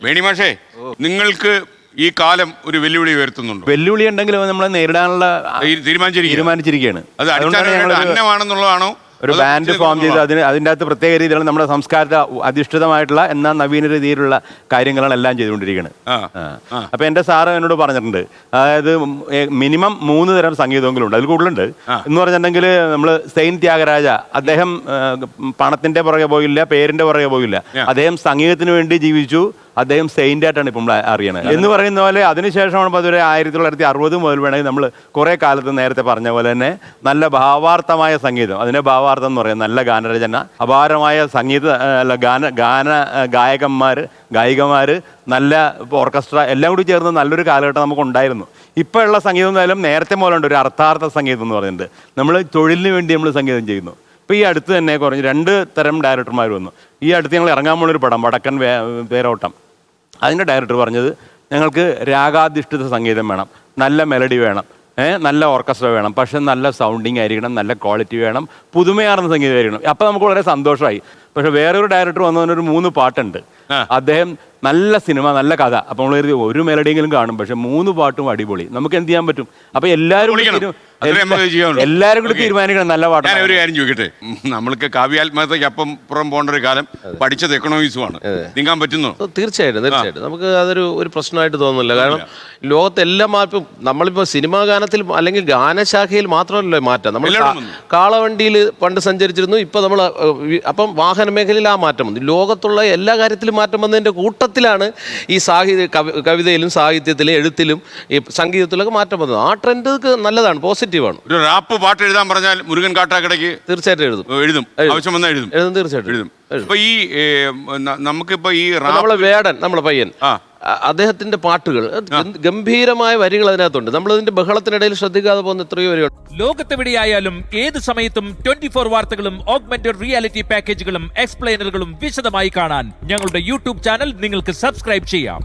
വേണിമാഷേ, നിങ്ങൾക്ക് ഈ കാലം ഒരു വെല്ലുവിളി ഉയർത്തുന്നുണ്ട്. വെല്ലുവിളി ഉണ്ടെങ്കിലും നമ്മളെ നേരിടാനുള്ള തീരുമാനിച്ചിരിക്കുകയാണ്. അത് അന്നമാണെന്നുള്ളതാണോ? ഒരു ബാൻഡ് ഫോം ചെയ്ത് അതിൻ്റെ അകത്ത് പ്രത്യേക രീതിയിലാണ് നമ്മുടെ സംസ്കാരത്തെ അധിഷ്ഠിതമായിട്ടുള്ള എന്നാൽ നവീന രീതിയിലുള്ള കാര്യങ്ങളാണ് എല്ലാം ചെയ്തുകൊണ്ടിരിക്കുന്നത്. അപ്പൊ എന്റെ സാറ് എന്നോട് പറഞ്ഞിട്ടുണ്ട്, അതായത് മിനിമം 3 തരം സംഗീതമെങ്കിലും ഉണ്ട്, അതിൽ കൂടുതലുണ്ട് എന്ന് പറഞ്ഞിട്ടുണ്ടെങ്കിൽ നമ്മൾ സെയിന്റ് ത്യാഗരാജ, അദ്ദേഹം പണത്തിന്റെ പുറകെ പോയില്ല, പേരിന്റെ പുറകെ പോയില്ല, അദ്ദേഹം സംഗീതത്തിന് വേണ്ടി ജീവിച്ചു, അദ്ദേഹം സെയിന്റ് ആയിട്ടാണ് ഇപ്പം അറിയണത് എന്ന് പറയുന്ന പോലെ. അതിനുശേഷമാണ് അതൊരു 1960 മുതൽ വേണമെങ്കിൽ നമ്മൾ കുറെ കാലത്ത് നേരത്തെ പറഞ്ഞ പോലെ തന്നെ നല്ല ഭാവാർത്ഥമായ സംഗീതം, അതിനെ ഭാവാർത്ഥം എന്ന് പറയുന്നത് നല്ല ഗാനരചന, അപാരമായ സംഗീത ഗായികമാര്, നല്ല ഓർക്കസ്ട്ര എല്ലാം കൂടി ചേർന്ന് നല്ലൊരു കാലഘട്ടം നമുക്ക് ഉണ്ടായിരുന്നു. ഇപ്പോഴുള്ള സംഗീതം എന്തായാലും നേരത്തെ മുതലുണ്ട് ഒരു അർത്ഥാർത്ഥ സംഗീതം എന്ന് പറയുന്നത്. നമ്മൾ തൊഴിലിന് വേണ്ടി നമ്മൾ സംഗീതം ചെയ്യുന്നു. ഇപ്പോൾ ഈ അടുത്ത് തന്നെ കുറഞ്ഞ് 2 തരം ഡയറക്ടർമാർ വന്നു. ഈ അടുത്ത് ഞങ്ങൾ ഇറങ്ങാൻ പോകുന്നൊരു പടം വടക്കൻ വേരോട്ടം, അതിൻ്റെ ഡയറക്ടർ പറഞ്ഞത് ഞങ്ങൾക്ക് രാഗാധിഷ്ഠിത സംഗീതം വേണം, നല്ല മെലഡി വേണം, നല്ല ഓർക്കസ്ട്ര വേണം, പക്ഷെ നല്ല സൗണ്ടിങ് ആയിരിക്കണം, നല്ല ക്വാളിറ്റി വേണം, പുതുമയാർന്ന സംഗീതം ആയിരിക്കണം. അപ്പം നമുക്ക് വളരെ സന്തോഷമായി. പക്ഷെ വേറൊരു ഡയറക്ടർ വന്നതിനൊരു 3 പാട്ടുണ്ട്. അദ്ദേഹം നല്ല സിനിമ, നല്ല കഥ, അപ്പം നമ്മൾ ഒരു മെലഡിയെങ്കിലും കാണും, പക്ഷെ 3 പാട്ടും അടിപൊളി. നമുക്ക് എന്ത് ചെയ്യാൻ പറ്റും? അപ്പൊ എല്ലാവരും കൂടി തീരുമാനിക്കണം നല്ല പാട്ട്. ഞാൻ ഒരു കാര്യം ചോദിക്കട്ടെ, നമ്മൾക്ക് കാവ്യാത്മകതയ്ക്ക് അപ്പം പുറം പോകേണ്ട ഒരു കാലം, പഠിച്ചത് എക്കണോമിക്സുമാണ്, നീങ്ങാൻ പറ്റുന്നു? തീർച്ചയായിട്ടും നമുക്ക് അതൊരു പ്രശ്നമായിട്ട് തോന്നുന്നില്ല. കാരണം ലോകത്തെല്ലാം മാറ്റും. നമ്മളിപ്പോൾ സിനിമാ ഗാനത്തിൽ അല്ലെങ്കിൽ ഗാനശാഖയിൽ മാത്രമല്ലല്ലോ മാറ്റം. നമ്മൾ കാളവണ്ടിയിൽ പണ്ട് സഞ്ചരിച്ചിരുന്നു, ഇപ്പം നമ്മൾ അപ്പം വാഹന മേഖലയിൽ ആ മാറ്റം വന്നു. ലോകത്തുള്ള എല്ലാ കാര്യത്തിലും മാറ്റം വന്നതിൻ്റെ കൂട്ടത്തിലാണ് ഈ കവിതയിലും സാഹിത്യത്തിലും എഴുത്തിലും ഈ സംഗീതത്തിലൊക്കെ മാറ്റം വന്നത്. ആ ട്രെൻഡ് നല്ലതാണ്, പോസിറ്റീവാണ്. ഒരു റാപ്പ് പാട്ട് എഴുതാൻ പറഞ്ഞാൽ മുരുകൻ കാട്ടാക്കടയ്ക്ക് തീർച്ചയായിട്ടും എഴുതും. ആവശ്യം വന്നാൽ എഴുതും. തീർച്ചയായിട്ടും എഴുതും. ഇപ്പൊ ഈ നമുക്കിപ്പോ ഈ നമ്മളെ പയ്യൻ അദ്ദേഹത്തിന്റെ പാട്ടുകൾ ഗംഭീരമായ വരികൾ അതിനകത്തുണ്ട്. നമ്മളിതിന്റെ ബഹളത്തിനിടയിൽ ശ്രദ്ധിക്കാതെ പോകുന്ന എത്രയോ വരികൾ. ലോകത്തെവിടെയായാലും ഏത് സമയത്തും 24 വാർത്തകളും ഓഗ്മെന്റഡ് റിയാലിറ്റി പാക്കേജുകളും എക്സ്പ്ലെയിനറുകളും വിശദമായി കാണാൻ ഞങ്ങളുടെ യൂട്യൂബ് ചാനൽ നിങ്ങൾക്ക് സബ്സ്ക്രൈബ് ചെയ്യാം.